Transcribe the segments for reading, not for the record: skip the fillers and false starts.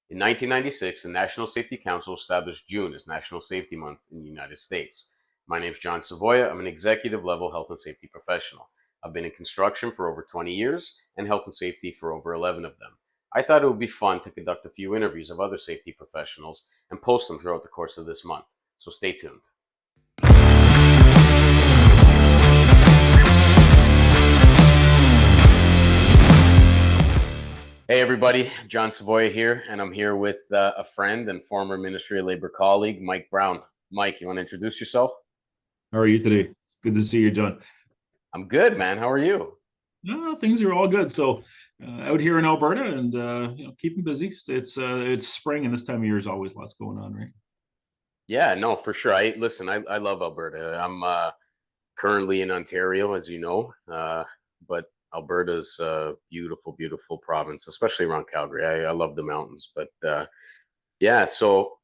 In 1996, the National Safety Council established June as National Safety Month in the United States. My name is John Savoya. I'm an executive level health and safety professional. I've been in construction for over 20 years and health and safety for over 11 of them. I thought it would be fun to conduct a few interviews of other safety professionals and post them throughout the course of this month. So stay tuned. Hey everybody, John Savoya here, and I'm here with a friend and former Ministry of Labor colleague, Mike Brown. Mike, you want to introduce yourself? How are you today? It's good to see you, John. I'm good, man. How are you? No, things are all good. So, out here in Alberta, and keeping busy. It's spring, and this time of year is always lots going on, right? Yeah, no, for sure. I love Alberta. I'm currently in Ontario, as you know, but Alberta's a beautiful, beautiful province, especially around Calgary. I love the mountains, but yeah. So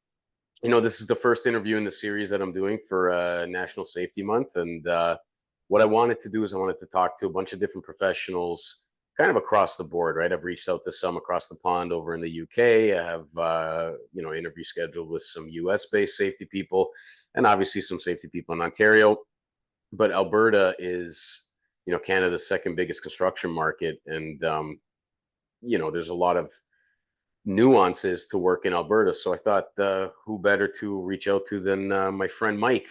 this is the first interview in the series that I'm doing for National Safety Month, and what I wanted to do is I wanted to talk to a bunch of different professionals, kind of across the board, right? I've reached out to some across the pond over in the UK. I have interview scheduled with some US based safety people, and obviously some safety people in Ontario. But Alberta is, Canada's second biggest construction market, and there's a lot of nuances to work in Alberta. So I thought, who better to reach out to than my friend Mike?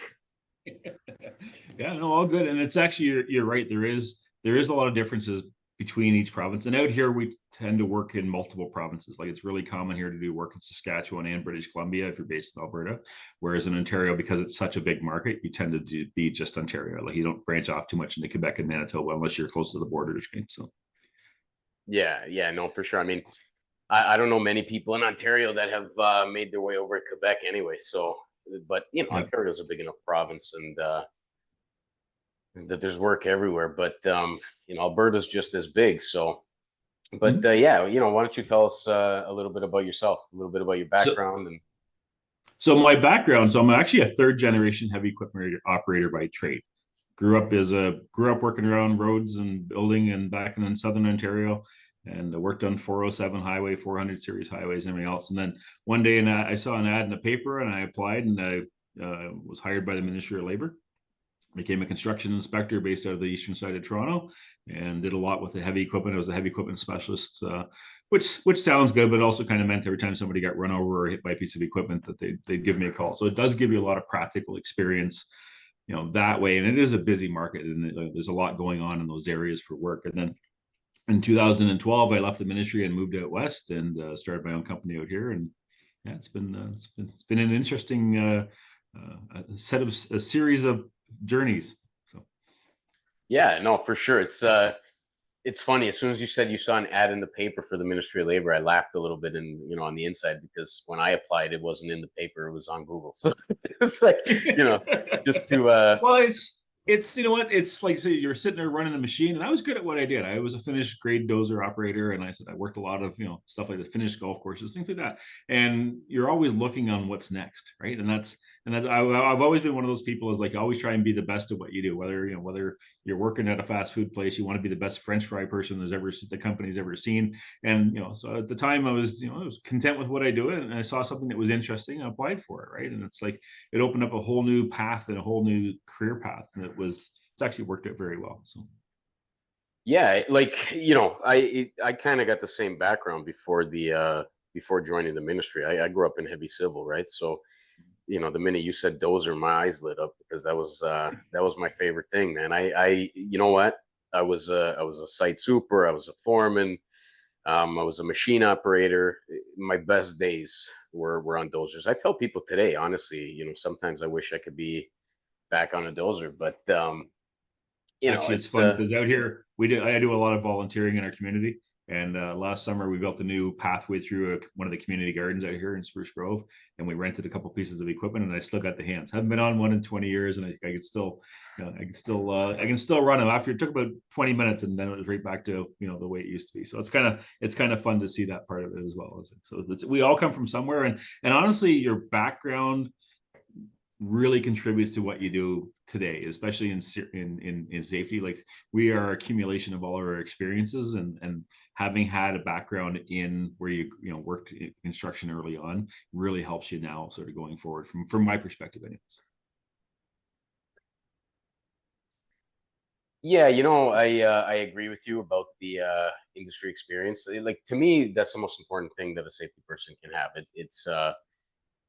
Yeah, no, all good. And it's actually you're right. There is a lot of differences between each province. And out here, we tend to work in multiple provinces. Like it's really common here to do work in Saskatchewan and British Columbia if you're based in Alberta. Whereas in Ontario, because it's such a big market, you tend to be just Ontario. Like you don't branch off too much into Quebec and Manitoba unless you're close to the borders, right? So Yeah, no, for sure. I mean, I don't know many people in Ontario that have made their way over to Quebec anyway. So, but yeah. Ontario's a big enough province, and that there's work everywhere. But Alberta's just as big. So, but Mhm. yeah, why don't you tell us a little bit about yourself, a little bit about your So background, and So my background, so I'm actually a third generation heavy equipment operator by trade. Grew up working around roads and building and back in southern Ontario, and I worked on 407 highway, 400 series highways, and everything else. And then one day, I saw an ad in the paper, and I applied, and I was hired by the Ministry of Labor. Became a construction inspector based out of the eastern side of Toronto, and did a lot with the heavy equipment. I was a heavy equipment specialist, which sounds good, but also kind of meant every time somebody got run over or hit by a piece of equipment that they'd give me a call. So it does give you a lot of practical experience, that way. And it is a busy market, and there's a lot going on in those areas for work. And then in 2012, I left the ministry and moved out west and started my own company out here. And yeah, it's been an interesting a series of journeys. So yeah, no, for sure. It's funny. As soon as you said you saw an ad in the paper for the Ministry of Labor, I laughed a little bit, and on the inside, because when I applied, it wasn't in the paper; it was on Google. So it's like, just to well, it's you know what, it's like, say you're sitting there running the machine, and I was good at what I did. I was a finished grade dozer operator, and I said I worked a lot of stuff like the finished golf courses, things like that. And you're always looking on what's next, right? And that's I've always been one of those people, is like always try and be the best at what you do. Whether you're working at a fast food place, you want to be the best French fry person the company's ever seen. And so at the time, I was content with what I do, and I saw something that was interesting. I applied for it, right? And it's like it opened up a whole new path and a whole new career path, and it's actually worked out very well. So yeah, like I kind of got the same background before joining the ministry. I grew up in heavy civil, right? So the minute you said dozer, my eyes lit up, because that was my favorite thing, man. I you know what? I was a site super. I was a foreman. I was a machine operator. My best days were on dozers. I tell people today, honestly, sometimes I wish I could be back on a dozer, but actually, it's it's fun because out here I do a lot of volunteering in our community. And last summer, we built a new pathway through one of the community gardens out here in Spruce Grove, and we rented a couple pieces of equipment. And I still got the hands. Haven't been on one in 20 years, and I could still, I can still run them. After it took about 20 minutes, and then it was right back to the way it used to be. So it's kind of fun to see that part of it as well. So we all come from somewhere, and honestly, your background really contributes to what you do today, especially in safety. Like we are accumulation of all of our experiences, and having had a background in where worked in construction early on really helps you now, sort of going forward from my perspective, anyways. Yeah, I agree with you about the industry experience. Like to me, that's the most important thing that a safety person can have. It's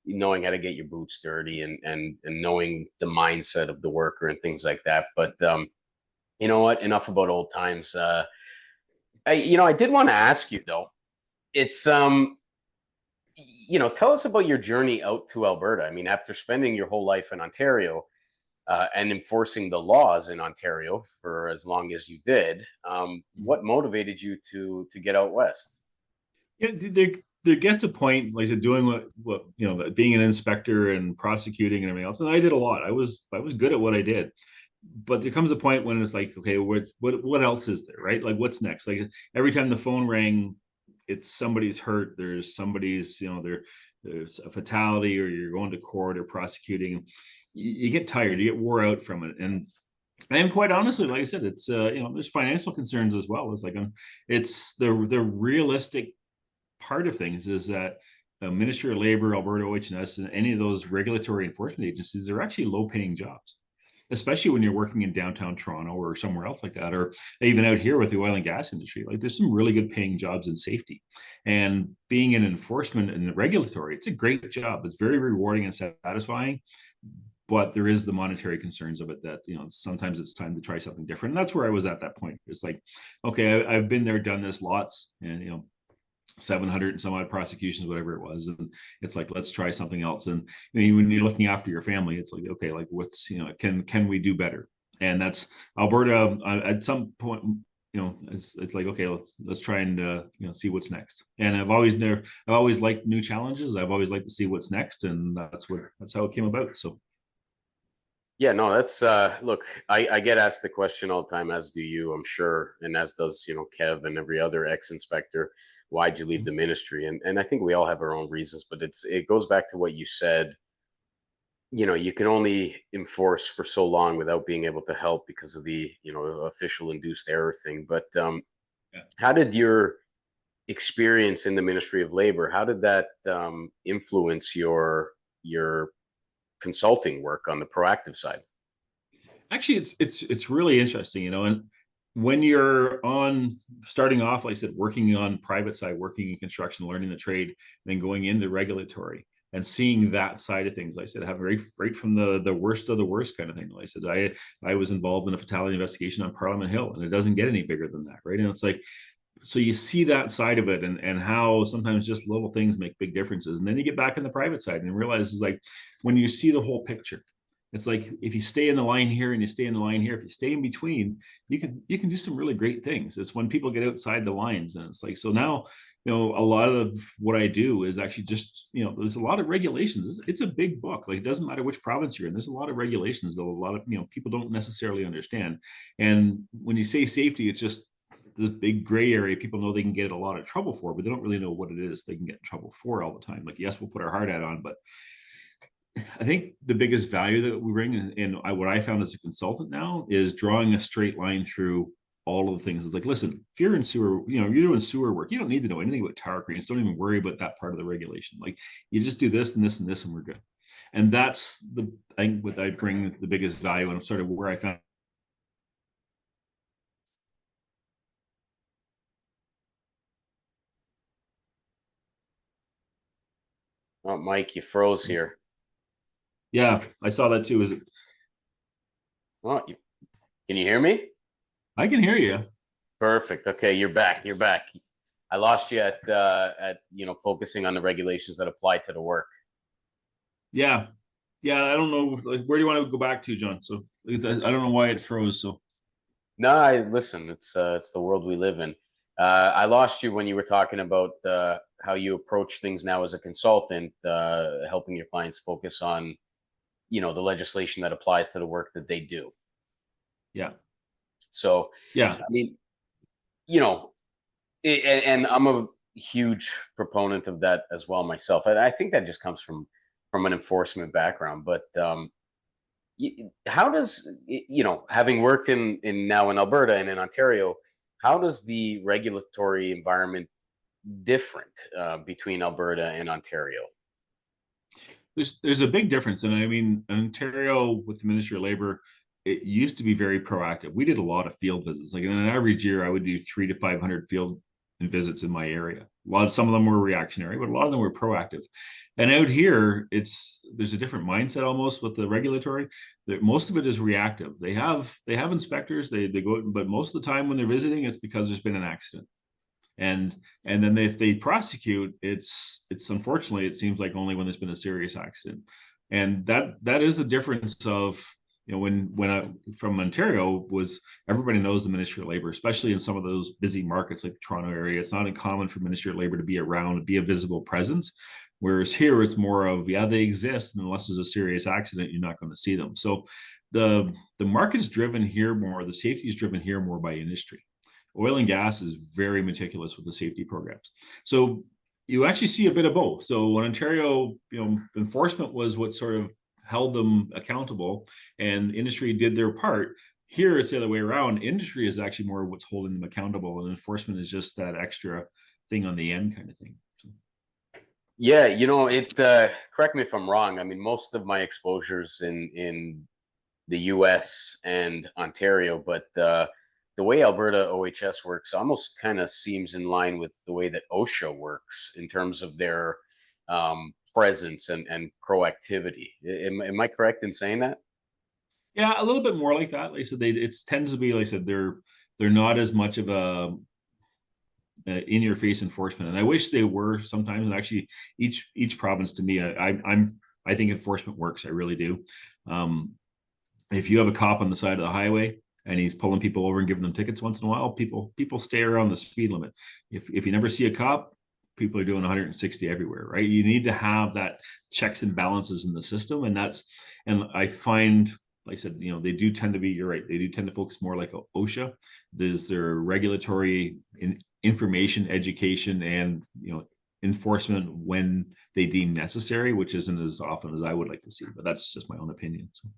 knowing how to get your boots dirty, and knowing the mindset of the worker and things like that. But you know what? Enough about old times. I did want to ask you though. It's tell us about your journey out to Alberta. I mean, after spending your whole life in Ontario, and enforcing the laws in Ontario for as long as you did, what motivated you to get out west? Yeah, there gets a point, like I said, doing what being an inspector and prosecuting and everything else, and I did a lot. I was good at what I did, but there comes a point when it's like, okay, what else is there, right? Like, what's next? Like every time the phone rang, it's somebody's hurt. There's somebody's, there's a fatality, or you're going to court or prosecuting. You get tired, you get wore out from it, and quite honestly, like I said, it's there's financial concerns as well. It's like it's the realistic part of things is that Ministry of Labor, Alberta OH&S, and any of those regulatory enforcement agencies are actually low-paying jobs, especially when you're working in downtown Toronto or somewhere else like that, or even out here with the oil and gas industry. Like there's some really good paying jobs in safety, and being in enforcement and regulatory, it's a great job. It's very rewarding and satisfying. But there is the monetary concerns of it that, sometimes it's time to try something different. And that's where I was at that point. It's like, okay, I've been there, done this lots, and 700 and some odd prosecutions, whatever it was. And it's like, let's try something else. And when you're looking after your family, it's like, okay, like what's, can we do better? And that's Alberta. At some point, it's like, okay, let's try and see what's next. And I've always liked new challenges. I've always liked to see what's next, and that's how it came about. So Yeah, no, that's look, I get asked the question all the time, as do you, I'm sure, and as does, Kev and every other ex-inspector, why'd you leave the ministry? And I think we all have our own reasons, but it goes back to what you said. You can only enforce for so long without being able to help because of the, official induced error thing. But yeah. how did your experience in the Ministry of Labor, how did that influence your consulting work on the proactive side? Actually, it's really interesting, and when you're on starting off, like I said, working on private side, working in construction, learning the trade, then going into regulatory and seeing that side of things. Like I said, I have right from the worst of the worst kind of thing. Like I said, I was involved in a fatality investigation on Parliament Hill, and it doesn't get any bigger than that, right? And it's like, so you see that side of it, and how sometimes just little things make big differences. And then you get back in the private side and realize it's like, when you see the whole picture, it's like, if you stay in the line here and you stay in the line here, if you stay in between, you can do some really great things. It's when people get outside the lines, and it's like, so now, a lot of what I do is actually just, there's a lot of regulations. It's a big book. Like, it doesn't matter which province you're in, there's a lot of regulations that a lot of, people don't necessarily understand. And when you say safety, it's just the big gray area people know they can get a lot of trouble for, but they don't really know what it is they can get in trouble for all the time. Like, yes, we'll put our hard hat on, but I think the biggest value that we bring, and what I found as a consultant now, is drawing a straight line through all of the things. It's like, listen, if you're in sewer, you're doing sewer work, you don't need to know anything about tower cranes. Don't even worry about that part of the regulation. Like, you just do this and this and this, and we're good. And that's I think what I bring the biggest value, and sort of where I found. Oh, Mike, you froze here. Yeah, I saw that too. Is it? Oh, can you hear me? I can hear you. Perfect. Okay, you're back. You're back. I lost you at focusing on the regulations that apply to the work. Yeah, yeah. I don't know. Like, where do you want to go back to, John? So I don't know why it froze. So No, I listen. It's the world we live in. I lost you when you were talking about how you approach things now as a consultant, helping your clients focus on the legislation that applies to the work that they do. yeah, So, yeah. I mean, you know, and I'm a huge proponent of that as well myself. And I think that just comes from from an enforcement background. But how does having worked in now in Alberta and in Ontario, how does the regulatory environment different between Alberta and Ontario? There's a big difference, and I mean, Ontario with the Ministry of Labor, it used to be very proactive. We did a lot of field visits. Like in an average year, I would do 300 to 500 field visits in my area. Some of them were reactionary, but a lot of them were proactive. And out here, there's a different mindset almost with the regulatory. That most of it is reactive. They have inspectors. They go, but most of the time when they're visiting, it's because there's been an accident. And then if they prosecute, it's unfortunately it seems like only when there's been a serious accident. And that is the difference of when I from Ontario was everybody knows the Ministry of Labor, especially in some of those busy markets like the Toronto area. It's not uncommon for Ministry of Labor to be around and be a visible presence. Whereas here it's more of, yeah, they exist, and unless there's a serious accident, you're not going to see them. So the market is driven here more, the safety is driven here more by industry. Oil and gas is very meticulous with the safety programs. So you actually see a bit of both. So when Ontario, enforcement was what sort of held them accountable and industry did their part. Here it's the other way around. Industry is actually more what's holding them accountable, and enforcement is just that extra thing on the end kind of thing. So. Yeah, it correct me if I'm wrong. I mean, most of my exposures in the US and Ontario, but the way Alberta OHS works almost kind of seems in line with the way that OSHA works in terms of their presence and proactivity. Am I correct in saying that? Yeah, a little bit more like that. Like I said, it tends to be like I said, they're not as much of a in your face enforcement, and I wish they were sometimes. And actually, each province to me, I think enforcement works. I really do. If you have a cop on the side of the highway and he's pulling people over and giving them tickets once in a while, people stay around the speed limit. If you never see a cop, people are doing 160 everywhere, right? You need to have that checks and balances in the system, and I find, like I said, they do tend to be. You're right. They do tend to focus more like OSHA. There's their regulatory information, education, and enforcement when they deem necessary, which isn't as often as I would like to see. But that's just my own opinion. So.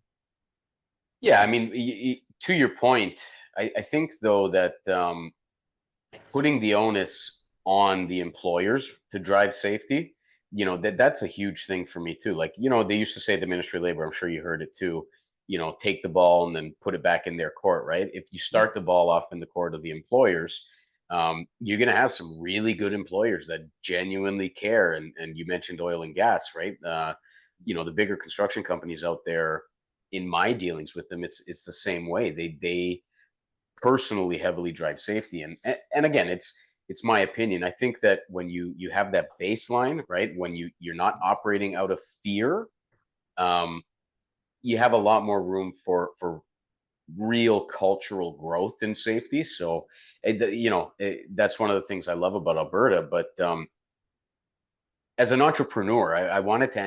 Yeah, I mean, to your point, I think though that putting the onus on the employers to drive safety, that's a huge thing for me too. Like, they used to say the Ministry of Labor, I'm sure you heard it too, take the ball and then put it back in their court, right? If you start the ball off in the court of the employers, you're going to have some really good employers that genuinely care. And you mentioned oil and gas, right? The bigger construction companies out there, in my dealings with them, it's the same way. They personally heavily drive safety, and again, it's my opinion. I think that when you have that baseline, right, when you're not operating out of fear, you have a lot more room for real cultural growth in safety. So, that's one of the things I love about Alberta. But as an entrepreneur, I wanted to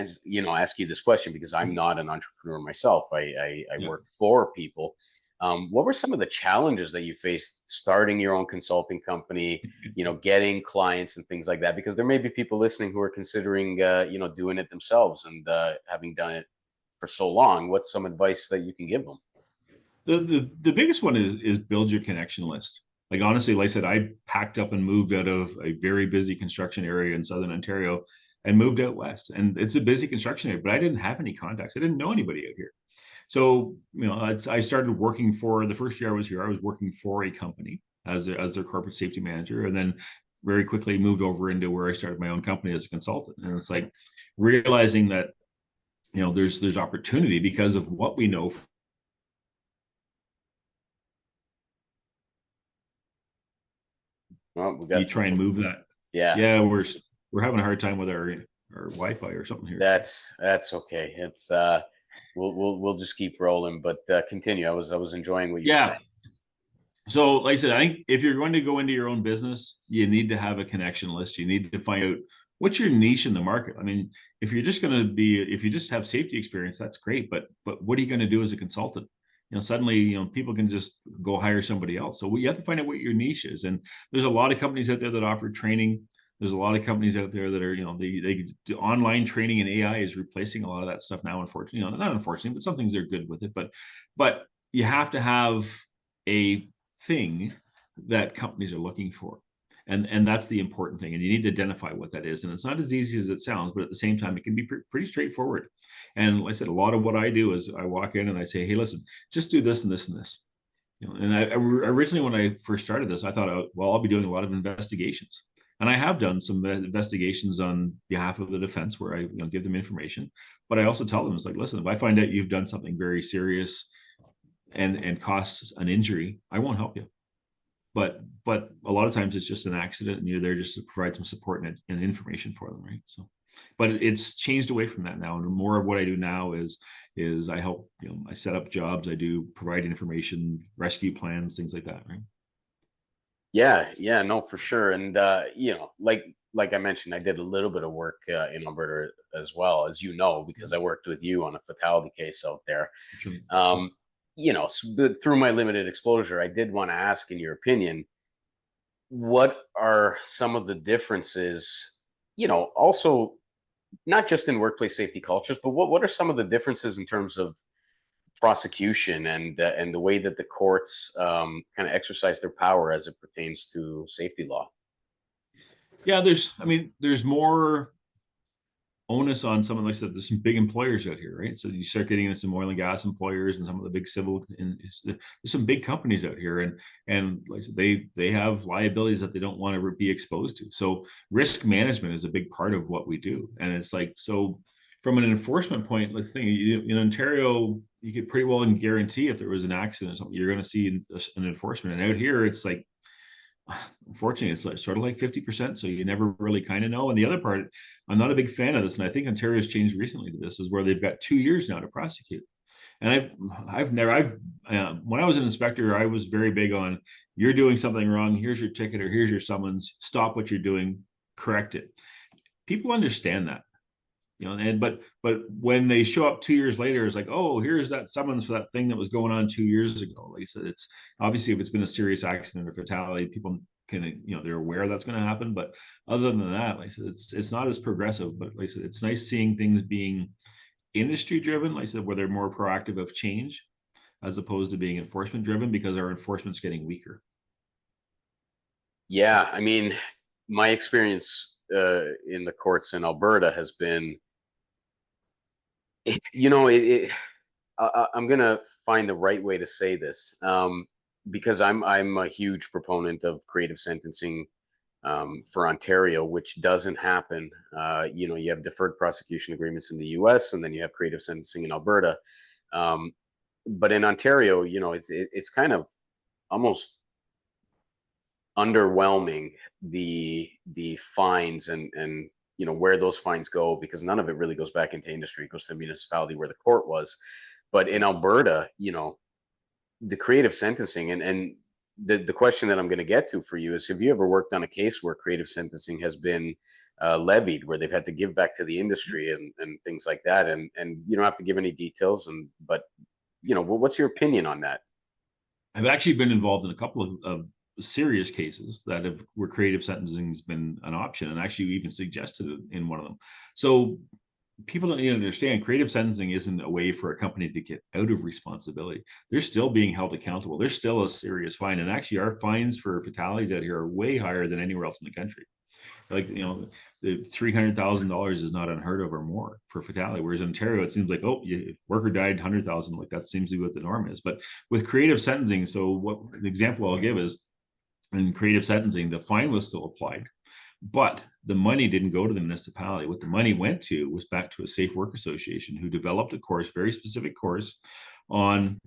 ask you this question because I'm not an entrepreneur myself. I Yeah. work for people. What were some of the challenges that you faced starting your own consulting company? Getting clients and things like that. Because there may be people listening who are considering, doing it themselves and having done it for so long. What's some advice that you can give them? The biggest one is build your connection list. Like honestly, like I said, I packed up and moved out of a very busy construction area in Southern Ontario and moved out west. And it's a busy construction area, but I didn't have any contacts. I didn't know anybody out here. So, I started working for the first year I was here, I was working for a company as their corporate safety manager. And then very quickly moved over into where I started my own company as a consultant. And it's like realizing that, there's opportunity because of what we know. Well, we You got try some. and move that. Yeah, Yeah, we're having a hard time with our Wi-Fi or something here. that's okay. It's we'll just keep rolling. But continue. I was enjoying what you were Yeah. saying. So, like I said, I think if you're going to go into your own business, you need to have a connection list. You need to find out what's your niche in the market. I mean, if you just have safety experience, that's great. But what are you going to do as a consultant? Suddenly, people can just go hire somebody else. So you have to find out what your niche is. And there's a lot of companies out there that offer training. There's a lot of companies out there that are, they do online training, and AI is replacing a lot of that stuff now, unfortunately. Not unfortunately, but some things they're good with it. But you have to have a thing that companies are looking for. And that's the important thing. And you need to identify what that is. And it's not as easy as it sounds, but at the same time, it can be pretty straightforward. And like I said, a lot of what I do is I walk in and I say, hey, listen, just do this and this and this. And originally, when I first started this, I thought, well, I'll be doing a lot of investigations. And I have done some investigations on behalf of the defense where I give them information. But I also tell them, it's like, listen, if I find out you've done something very serious and costs an injury, I won't help you. But a lot of times it's just an accident, and you're there just to provide some support and information for them, right? So, but it's changed away from that now, and more of what I do now is I help, I set up jobs, I do provide information, rescue plans, things like that, right? Yeah, yeah, no, for sure. And like I mentioned, I did a little bit of work in Alberta as well, as you know, because I worked with you on a fatality case out there. Actually, Um, through my limited exposure, I did want to ask, in your opinion, what are some of the differences? Also not just in workplace safety cultures, but what are some of the differences in terms of prosecution and the way that the courts kind of exercise their power as it pertains to safety law? yeah, there's more onus on someone. Like I said, there's some big employers out here, right? So you start getting into some oil and gas employers and some of the big civil, and there's some big companies out here, and like I said, they have liabilities that they don't want to be exposed to. So risk management is a big part of what we do, and it's like, so from an enforcement point, the thing in Ontario, you could pretty well guarantee if there was an accident or something, you're going to see an enforcement. And out here, it's like, unfortunately, it's like sort of like 50%. So you never really kind of know. And the other part, I'm not a big fan of this, and I think Ontario's changed recently to this, is where they've got 2 years now to prosecute. And when I was an inspector, I was very big on, you're doing something wrong, here's your ticket or here's your summons, stop what you're doing, correct it. People understand that. But when they show up 2 years later, it's like, oh, here's that summons for that thing that was going on 2 years ago. Like I said, it's obviously, if it's been a serious accident or fatality, people can, they're aware that's going to happen. But other than that, like I said, it's not as progressive. But like I said, it's nice seeing things being industry driven, like I said, where they're more proactive of change as opposed to being enforcement driven, because our enforcement's getting weaker. Yeah, I mean, my experience in the courts in Alberta has been, I'm gonna find the right way to say this, because I'm a huge proponent of creative sentencing for Ontario, which doesn't happen. You have deferred prosecution agreements in the U.S., and then you have creative sentencing in Alberta. Um, but in Ontario, it's kind of almost underwhelming, the fines and where those fines go, because none of it really goes back into industry. It goes to the municipality where the court was. But in Alberta, the creative sentencing, and the question that I'm going to get to for you is, have you ever worked on a case where creative sentencing has been levied, where they've had to give back to the industry and things like that? And you don't have to give any details, but what's your opinion on that? I've actually been involved in a couple of serious cases that have where creative sentencing has been an option, and actually even suggested it in one of them. So people don't need to understand, creative sentencing isn't a way for a company to get out of responsibility. They're still being held accountable. There's still a serious fine. And actually, our fines for fatalities out here are way higher than anywhere else in the country. Like, the $300,000 is not unheard of or more for fatality. Whereas in Ontario, it seems like, oh, worker died 100,000, like that seems to be what the norm is. But with creative sentencing, so what the example I'll give is, in creative sentencing, the fine was still applied, but the money didn't go to the municipality. What the money went to was back to a safe work association, who developed a course, very specific course, on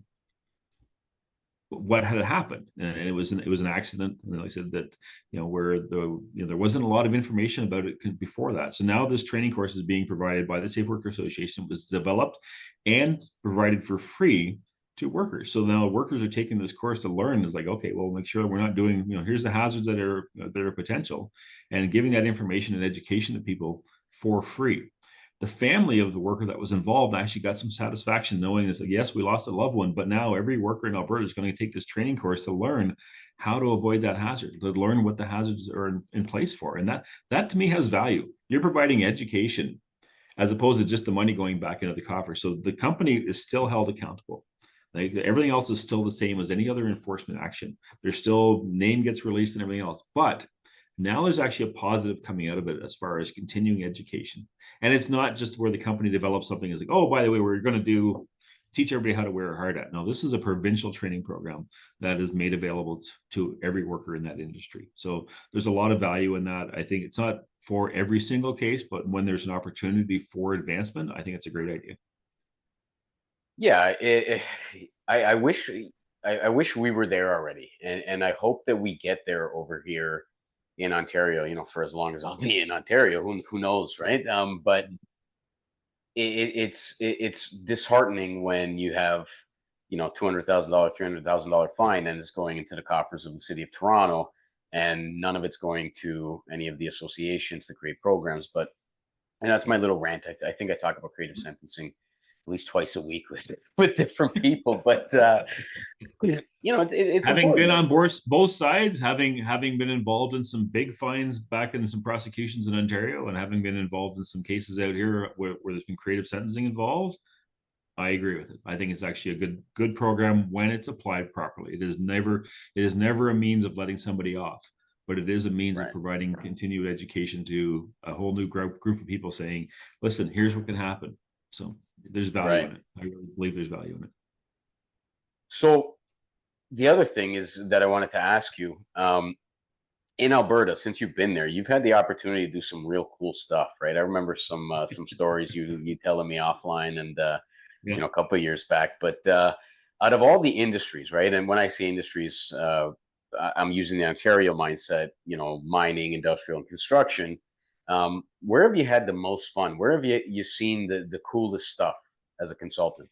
what had happened. And it was an accident. And like I said, that where there wasn't a lot of information about it before that. So now this training course is being provided by the Safe Work Association, was developed and provided for free to workers. So now workers are taking this course to learn, is like, okay, well, make sure we're not doing, here's the hazards that are potential, and giving that information and education to people for free. the family of the worker that was involved actually got some satisfaction knowing it's like, yes, we lost a loved one, but now every worker in Alberta is going to take this training course to learn how to avoid that hazard, to learn what the hazards are in place for. And that to me has value. You're providing education as opposed to just the money going back into the coffer. So the company is still held accountable. Like everything else is still the same as any other enforcement action. There's still name gets released and everything else, but now there's actually a positive coming out of it as far as continuing education. And it's not just where the company develops something is like, oh, by the way, we're going to teach everybody how to wear a hard hat. No, this is a provincial training program that is made available to every worker in that industry. So there's a lot of value in that. I think it's not for every single case, but when there's an opportunity for advancement, I think it's a great idea. Yeah, I wish I wish we were there already, and I hope that we get there over here in Ontario. You know, for as long as I'll be in Ontario, who knows, right? But it's disheartening when you have, you know, $200,000, $300,000 fine, and it's going into the coffers of the city of Toronto, and none of it's going to any of the associations that create programs. But and that's my little rant. I think I talk about creative sentencing at least twice a week with with different people, but you know, it's Having been important. on both sides, having been involved in some big fines back in some prosecutions in Ontario, and having been involved in some cases out here where there's been creative sentencing involved, I agree with it. I think it's actually a good program when it's applied properly. It is never a means of letting somebody off, but it is a means of Right, providing continued education to a whole new group of people saying, listen, here's what can happen. So there's value right. in it. I really believe there's value in it. So the other thing is that I wanted to ask you, in Alberta, since you've been there, you've had the opportunity to do some real cool stuff, right? I remember some stories you telling me offline, and Yeah. you know, a couple of years back. But out of all the industries, right? And when I say industries, I'm using the Ontario mindset. You know, mining, industrial, and construction. Where have you had the most fun? Where have you seen the coolest stuff as a consultant?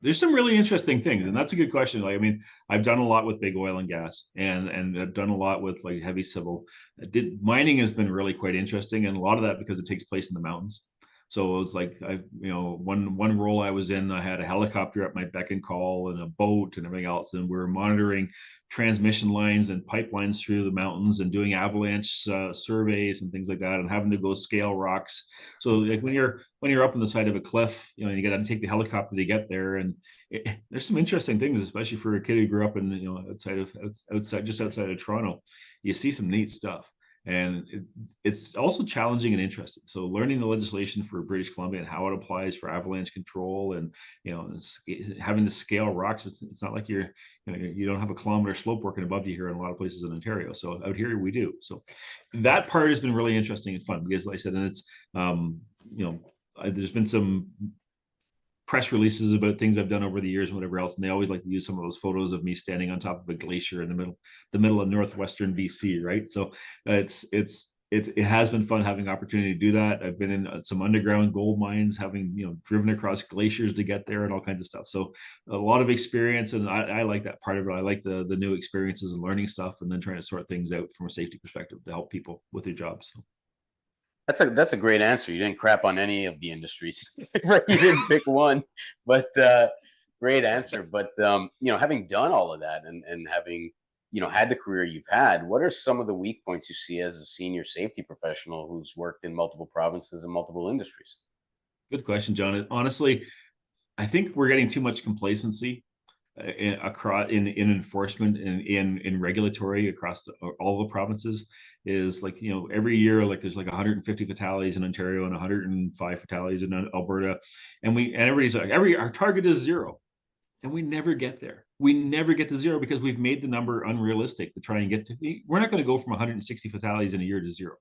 There's some really interesting things, and that's a good question. Like, I mean, I've done a lot with big oil and gas, and I've done a lot with like heavy civil. Did mining has been really quite interesting, and a lot of that because it takes place in the mountains. So it was like one role I was in, I had a helicopter at my beck and call and a boat and everything else, and we were monitoring transmission lines and pipelines through the mountains and doing avalanche surveys and things like that, and having to go scale rocks. So like when you're up on the side of a cliff, you got to take the helicopter to get there, and there's some interesting things, especially for a kid who grew up in outside just outside of Toronto. You see some neat stuff, and it's also challenging and interesting. So learning the legislation for British Columbia and how it applies for avalanche control, and having to scale rocks. It's not like you don't have a kilometer slope working above you here in a lot of places in Ontario. So out here we do. So that part has been really interesting and fun because, like I said, and it's there's been some press releases about things I've done over the years and whatever else, and they always like to use some of those photos of me standing on top of a glacier in the middle of northwestern BC, right? So it has been fun having opportunity to do that. I've been in some underground gold mines, having driven across glaciers to get there and all kinds of stuff. So a lot of experience, and I like that part of it. I like the new experiences and learning stuff, and then trying to sort things out from a safety perspective to help people with their jobs. So. That's a great answer. You didn't crap on any of the industries, right? You didn't pick one, but great answer. But you know, having done all of that and having had the career you've had, what are some of the weak points you see as a senior safety professional who's worked in multiple provinces and multiple industries? Good question, John. Honestly, I think we're getting too much complacency across in enforcement and in regulatory across all the provinces. Is like every year like there's like 150 fatalities in Ontario and 105 fatalities in Alberta, and everybody's like our target is zero, and we never get there. We never get to zero because we've made the number unrealistic to try and get to. We're not going to go from 160 fatalities in a year to zero.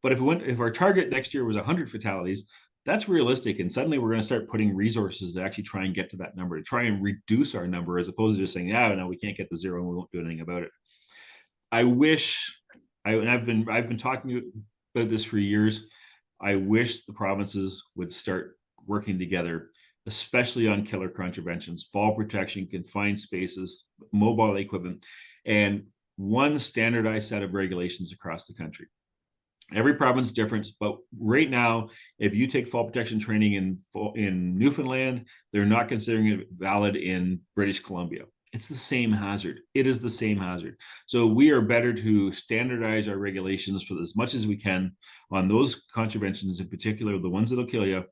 But if our target next year was 100 fatalities, that's realistic. And suddenly we're going to start putting resources to actually try and get to that number, to try and reduce our number, as opposed to just saying, yeah, no, we can't get to zero and we won't do anything about it. I wish, I've been talking about this for years. I wish the provinces would start working together, especially on killer contraventions, fall protection, confined spaces, mobile equipment, and one standardized set of regulations across the country. Every province is different, but right now, if you take fall protection training in Newfoundland, they're not considering it valid in British Columbia. It's the same hazard. It is the same hazard. So we are better to standardize our regulations for as much as we can on those contraventions, in particular, the ones that'll kill you,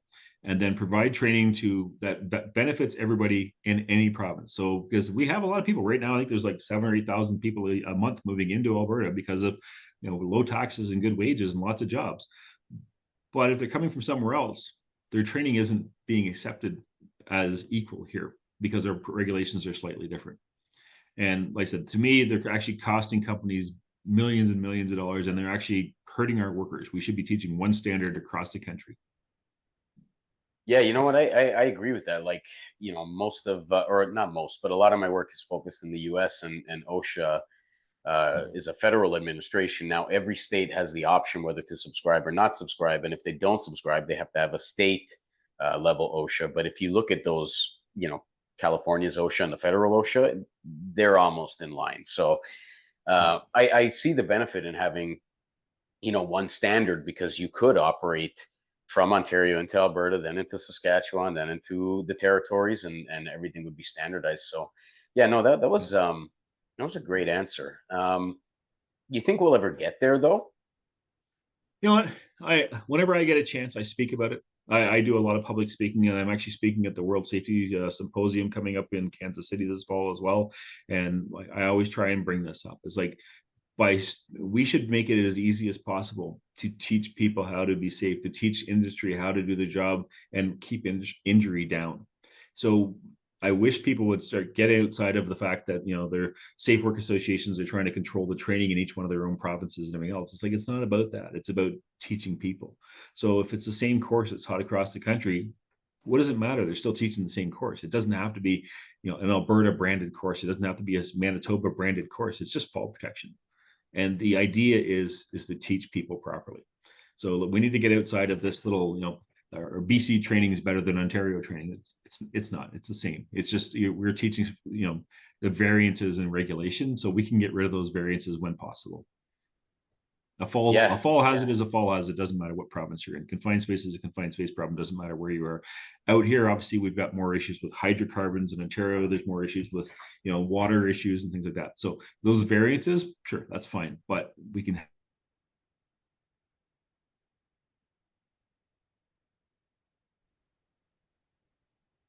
and then provide training to that benefits everybody in any province. So because we have a lot of people right now, I think there's like 7 or 8,000 people a month moving into Alberta because of low taxes and good wages and lots of jobs. But if they're coming from somewhere else, their training isn't being accepted as equal here because our regulations are slightly different. And like I said, to me, they're actually costing companies millions and millions of dollars, and they're actually hurting our workers. We should be teaching one standard across the country. Yeah, you know what? I agree with that. Like, most of, or not most, but a lot of my work is focused in the US, and OSHA is a federal administration. Now, every state has the option whether to subscribe or not subscribe. And if they don't subscribe, they have to have a state level OSHA. But if you look at those, California's OSHA and the federal OSHA, they're almost in line. So I see the benefit in having, one standard, because you could operate from Ontario into Alberta, then into Saskatchewan, then into the territories, and everything would be standardized. So yeah, no, that was a great answer. You think we'll ever get there though? You know what? Whenever I get a chance, I speak about it. I do a lot of public speaking, and I'm actually speaking at the World Safety Symposium coming up in Kansas City this fall as well. And I always try and bring this up. It's like we should make it as easy as possible to teach people how to be safe, to teach industry how to do the job and keep injury down. So I wish people would start getting outside of the fact that their safe work associations are trying to control the training in each one of their own provinces and everything else. It's like it's not about that. It's about teaching people. So if it's the same course that's taught across the country, what does it matter? They're still teaching the same course. It doesn't have to be, an Alberta branded course. It doesn't have to be a Manitoba branded course. It's just fall protection. And the idea is to teach people properly. So we need to get outside of this little, or BC training is better than Ontario training. It's not. It's the same. It's just we're teaching, the variances in regulation, so we can get rid of those variances when possible. A Yeah, fall hazard yeah, is a fall hazard. It doesn't matter what province you're in. Confined space is a confined space problem. Doesn't matter where you are. Out here, obviously, we've got more issues with hydrocarbons. In Ontario, there's more issues with water issues and things like that. So those variances, sure, that's fine, but we can.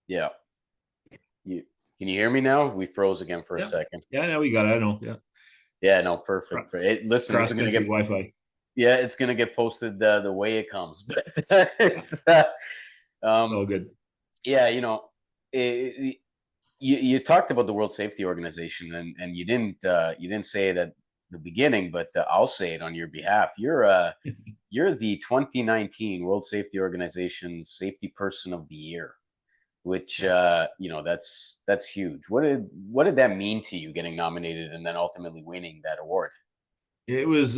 yeah. You can you hear me now? We froze again for a Yeah, second. yeah. Now we got it. I know. Yeah, Yeah, no, perfect. Listen, this cross is gonna country get Wi-Fi. yeah, it's gonna get posted the way it comes, but Yeah, it's it's all um good. yeah, it, you talked about the World Safety Organization, and you didn't say it at the beginning, but I'll say it on your behalf. You're the 2019 World Safety Organization's Safety Person of the Year, which Yeah. that's huge. What did that mean to you, getting nominated and then ultimately winning that award? It was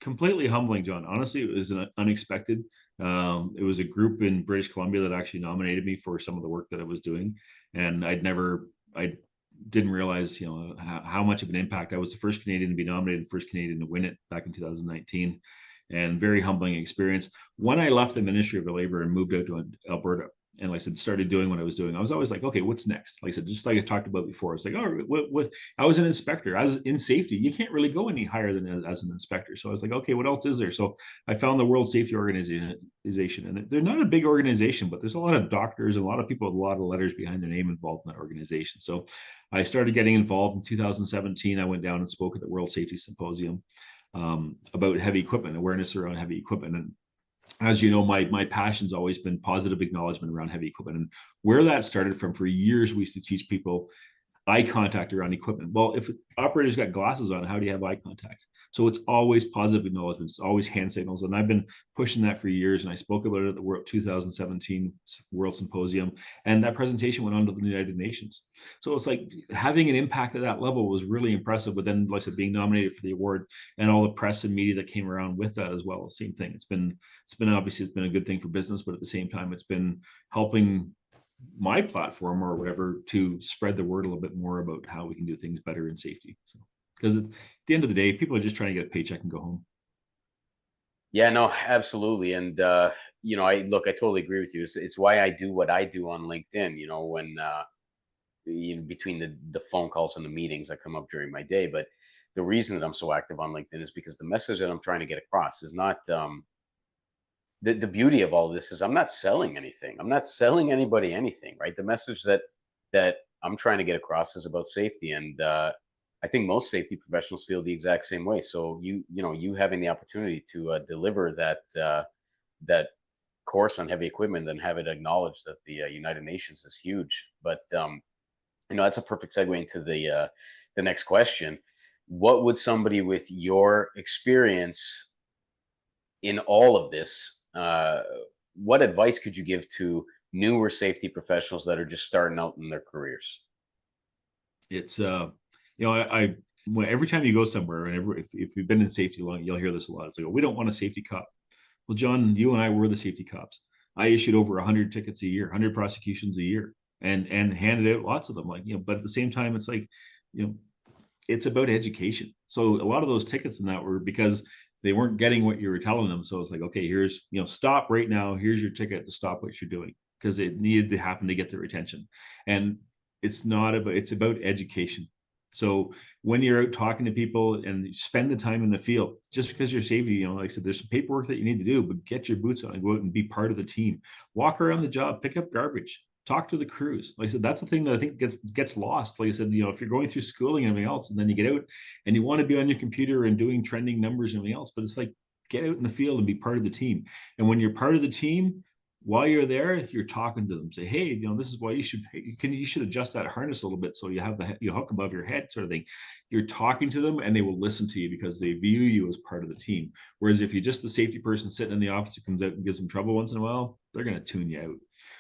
completely humbling, John. Honestly, it was unexpected. It was a group in British Columbia that actually nominated me for some of the work that I was doing, and I didn't realize, how much of an impact. I was the first Canadian to be nominated, first Canadian to win it back in 2019, and very humbling experience. When I left the Ministry of Labor and moved out to Alberta, and like I said, started doing what I was doing, I was always like, okay, what's next? Like I said, just like I talked about before, it's like, oh, what I was an inspector. I was in safety. You can't really go any higher than as an inspector. So I was like, okay, what else is there? So I found the World Safety Organization, and they're not a big organization, but there's a lot of doctors and a lot of people with a lot of letters behind their name involved in that organization. So I started getting involved in 2017. I went down and spoke at the World Safety Symposium about heavy equipment, awareness around heavy equipment. And as you know, my passion's always been positive acknowledgement around heavy equipment. And where that started from, for years, we used to teach people eye contact around equipment. Well, if operators got glasses on, how do you have eye contact? So it's always positive acknowledgement. It's always hand signals. And I've been pushing that for years. And I spoke about it at the World 2017 World Symposium. And that presentation went on to the United Nations. So it's like having an impact at that level was really impressive. But then, like I said, being nominated for the award and all the press and media that came around with that as well, same thing. It's been a good thing for business, but at the same time, it's been helping my platform or whatever to spread the word a little bit more about how we can do things better in safety. So, because at the end of the day, people are just trying to get a paycheck and go home. Yeah, no, absolutely. And I totally agree with you. It's why I do what I do on LinkedIn. When between the phone calls and the meetings that come up during my day. But the reason that I'm so active on LinkedIn is because the message that I'm trying to get across is not the beauty of all this is I'm not selling anything. I'm not selling anybody anything, right? The message that I'm trying to get across is about safety, and I think most safety professionals feel the exact same way. So you having the opportunity to deliver that course on heavy equipment and have it acknowledged that the United Nations is huge. But that's a perfect segue into the next question. What would somebody with your experience in all of this, what advice could you give to newer safety professionals that are just starting out in their careers? It's every time you go somewhere, and if you've been in safety long, you'll hear this a lot. It's like, oh, we don't want a safety cop. Well, John, you and I were the safety cops. I issued over 100 tickets a year, 100 prosecutions a year, and handed out lots of them. But at the same time, it's like, you know, it's about education. So a lot of those tickets and that were because they weren't getting what you were telling them. So it's like, okay, here's, stop right now. Here's your ticket to stop what you're doing, because it needed to happen to get their attention. And it's about education. So when you're out talking to people and you spend the time in the field, just because you're safety, like I said, there's some paperwork that you need to do, but get your boots on and go out and be part of the team. Walk around the job, pick up garbage, talk to the crews. Like I said, that's the thing that I think gets lost. Like I said, if you're going through schooling and everything else, and then you get out and you want to be on your computer and doing trending numbers and everything else, but it's like, get out in the field and be part of the team. And when you're part of the team, while you're there, you're talking to them. Say, hey, this is why you should adjust that harness a little bit so you have the hook above your head, sort of thing. You're talking to them, and they will listen to you because they view you as part of the team. Whereas if you're just the safety person sitting in the office who comes out and gives them trouble once in a while, they're going to tune you out.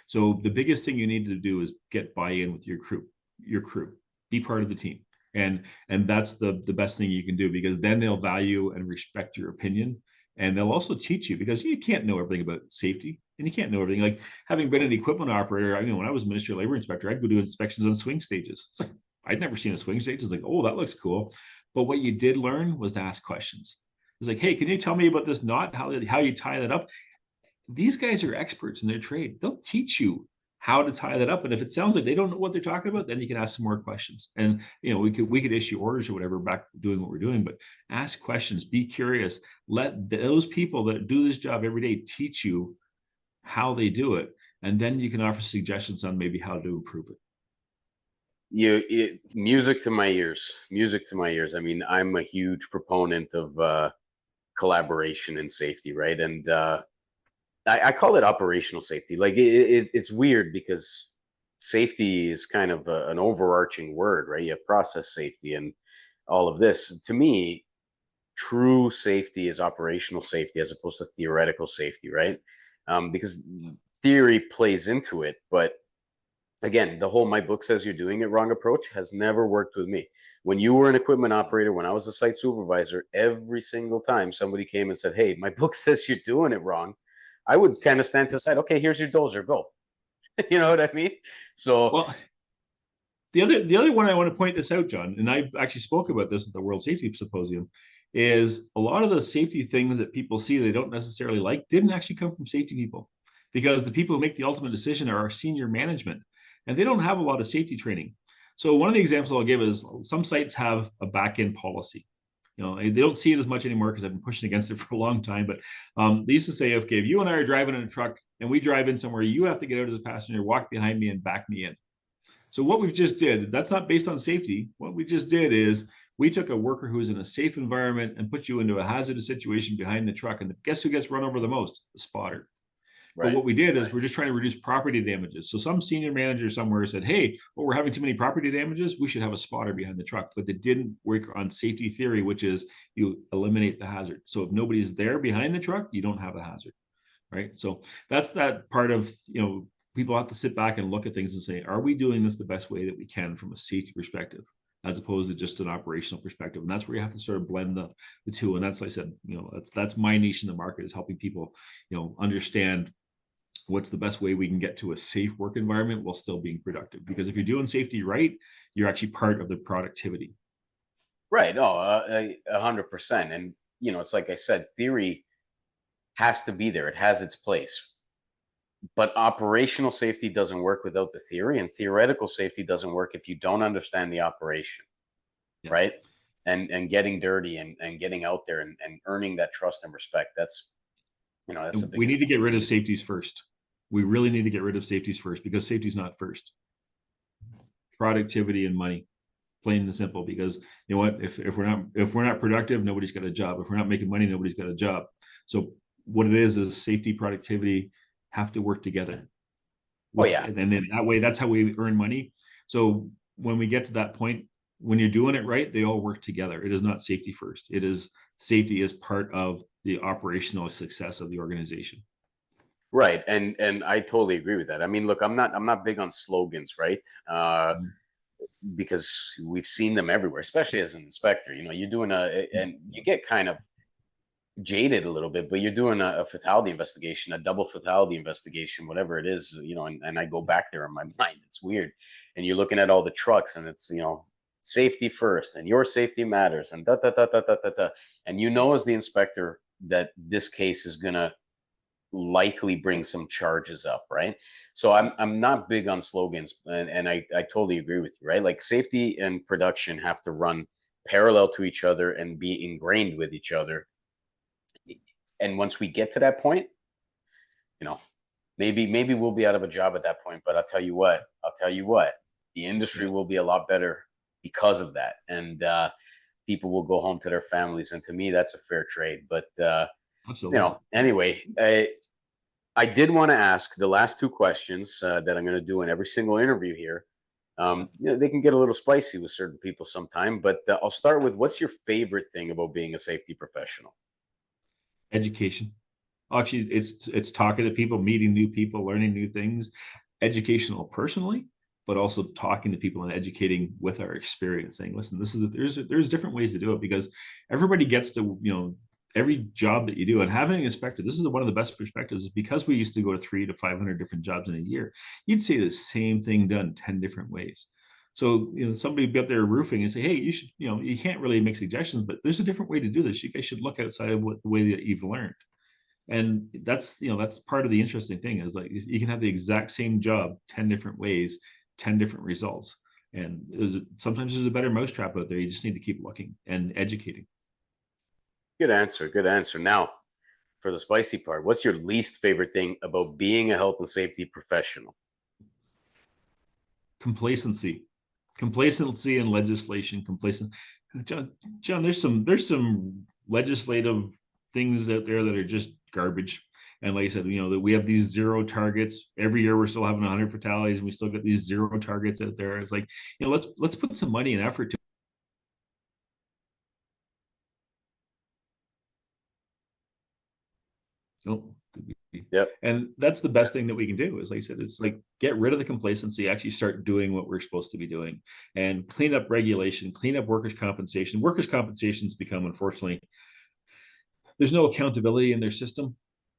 So the biggest thing you need to do is get buy-in with your crew. Be part of the team, and that's the best thing you can do, because then they'll value and respect your opinion. And they'll also teach you, because you can't know everything about safety, and you can't know everything. Like, having been an equipment operator, when I was Ministry of Labor inspector, I'd go do inspections on swing stages. It's like, I'd never seen a swing stage. It's like, oh, that looks cool. But what you did learn was to ask questions. It's like, hey, can you tell me about this knot, how you tie that up? These guys are experts in their trade. They'll teach you how to tie that up. And if it sounds like they don't know what they're talking about, then you can ask some more questions. And we could issue orders or whatever back doing what we're doing, but ask questions, be curious. Let those people that do this job every day teach you how they do it, and then you can offer suggestions on maybe how to improve it. Music to my ears. Music to my ears. I mean, I'm a huge proponent of collaboration and safety, right? And I call it operational safety. Like it's weird because safety is kind of an overarching word, right? You have process safety and all of this. To me, true safety is operational safety as opposed to theoretical safety, right? Because theory plays into it, but again, the whole "my book says you're doing it wrong" approach has never worked with me. When you were an equipment operator, when I was a site supervisor, every single time somebody came and said, "Hey, my book says you're doing it wrong," I would kind of stand to the side. Okay, here's your dozer, go. You know what I mean? So, Well, the other one I want to point this out, John, and I actually spoke about this at the World Safety Symposium, is a lot of the safety things that people see they don't necessarily like didn't actually come from safety people, because the people who make the ultimate decision are our senior management, and they don't have a lot of safety training. So one of the examples I'll give is some sites have a back-end policy. They don't see it as much anymore because I've been pushing against it for a long time. But they used to say, okay, if you and I are driving in a truck and we drive in somewhere, you have to get out as a passenger, walk behind me, and back me in. So what we've just did, that's not based on safety. What we just did is we took a worker who's in a safe environment and put you into a hazardous situation behind the truck. And guess who gets run over the most? The spotter. But right, what we did is we're just trying to reduce property damages. So some senior manager somewhere said, hey, well, we're having too many property damages. We should have a spotter behind the truck. But they didn't work on safety theory, which is you eliminate the hazard. So if nobody's there behind the truck, you don't have a hazard. Right. So that's that part of, people have to sit back and look at things and say, are we doing this the best way that we can from a safety perspective, as opposed to just an operational perspective? And that's where you have to sort of blend the two. And that's, like I said, that's my niche in the market, is helping people, understand what's the best way we can get to a safe work environment while still being productive. Because if you're doing safety right, you're actually part of the productivity. right. Oh, 100%. And it's like I said, theory. has to be there. It has its place. But operational safety doesn't work without the theory, and theoretical safety doesn't work if you don't understand the operation, Yeah. right? And getting dirty and getting out there and earning that trust and respect. That's, that's the We need biggest to thing get for rid of me. safeties first. We really need to get rid of safeties first, because safety's not first. Productivity and money, plain and simple. Because you know what, if we're not productive, nobody's got a job. If we're not making money, nobody's got a job. So what it is safety, productivity have to work together Oh with, yeah. and then that way, that's how we earn money. So when we get to that point, when you're doing it right, they all work together. It is not safety first. It is safety as part of the operational success of the organization. Right. And I totally agree with that. I mean, look, I'm not big on slogans, right? Because we've seen them everywhere, especially as an inspector. You're doing and you get kind of jaded a little bit, but you're doing a fatality investigation, a double fatality investigation, whatever it is, and I go back there in my mind. It's weird. And you're looking at all the trucks, and it's, safety first, and your safety matters, and da da da da da da da. And as the inspector, that this case is gonna likely bring some charges up, right? So I'm not big on slogans, and I totally agree with you, right? Like safety and production have to run parallel to each other and be ingrained with each other. And once we get to that point, you know, maybe we'll be out of a job at that point. But I'll tell you what, the industry Yeah, will be a lot better because of that, and people will go home to their families. And to me, that's a fair trade. But absolutely. anyway, I did want to ask the last two questions that I'm going to do in every single interview here. Yeah. They can get a little spicy with certain people sometime, but I'll start with, what's your favorite thing about being a safety professional? Education. Actually, it's talking to people, meeting new people, learning new things, educational personally, but also talking to people and educating with our experience, saying, listen, this is there's different ways to do it, because everybody gets to, every job that you do. And having an inspector, this is one of the best perspectives, is because we used to go to 300 to 500 different jobs in a year. You'd see the same thing done 10 different ways. So, somebody would be up there roofing and say, hey, you should, you can't really make suggestions, but there's a different way to do this. You guys should look outside of what the way that you've learned. And that's part of the interesting thing, is like you can have the exact same job 10 different ways, 10 different results. And sometimes there's a better mousetrap out there. You just need to keep looking and educating. Good answer. Good answer. Now, for the spicy part, what's your least favorite thing about being a health and safety professional? Complacency. Complacency in legislation. John, there's some legislative things out there that are just garbage. And like I said, that we have these zero targets every year. We're still having 100 fatalities, and we still get these zero targets out there. It's like, let's put some money and effort to. Oh, Yep. and that's the best thing that we can do, is like I said, it's like, get rid of the complacency, actually start doing what we're supposed to be doing, and clean up regulation, clean up workers' compensation. Workers' compensation's become, unfortunately, there's no accountability in their system.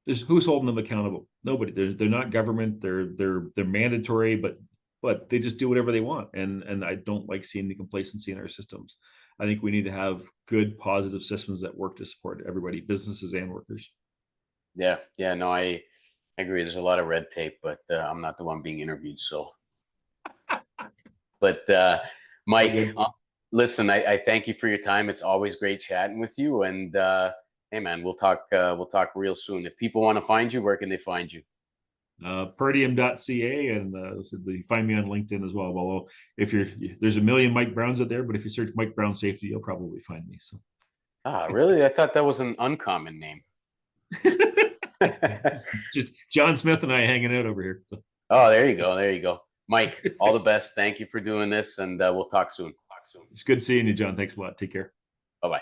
There's who's holding them accountable? Nobody. They're not government. They're mandatory, but they just do whatever they want. And I don't like seeing the complacency in our systems. I think we need to have good, positive systems that work to support everybody, businesses and workers. Yeah. Yeah. No, I agree. There's a lot of red tape, but I'm not the one being interviewed. So, but All Mike, good. listen, I thank you for your time. It's always great chatting with you. And hey, man, we'll talk real soon. If people want to find you, where can they find you? Pertium.ca, and so you find me on LinkedIn as well. Although if there's a million Mike Browns out there, but if you search Mike Brown Safety, you'll probably find me. So Ah, really? I thought that was an uncommon name. just John Smith and I hanging out over here. So. Oh, there you go. There you go. Mike, all the best. Thank you for doing this, and we'll talk soon. It's good seeing you, John. Thanks a lot. Take care. Bye bye.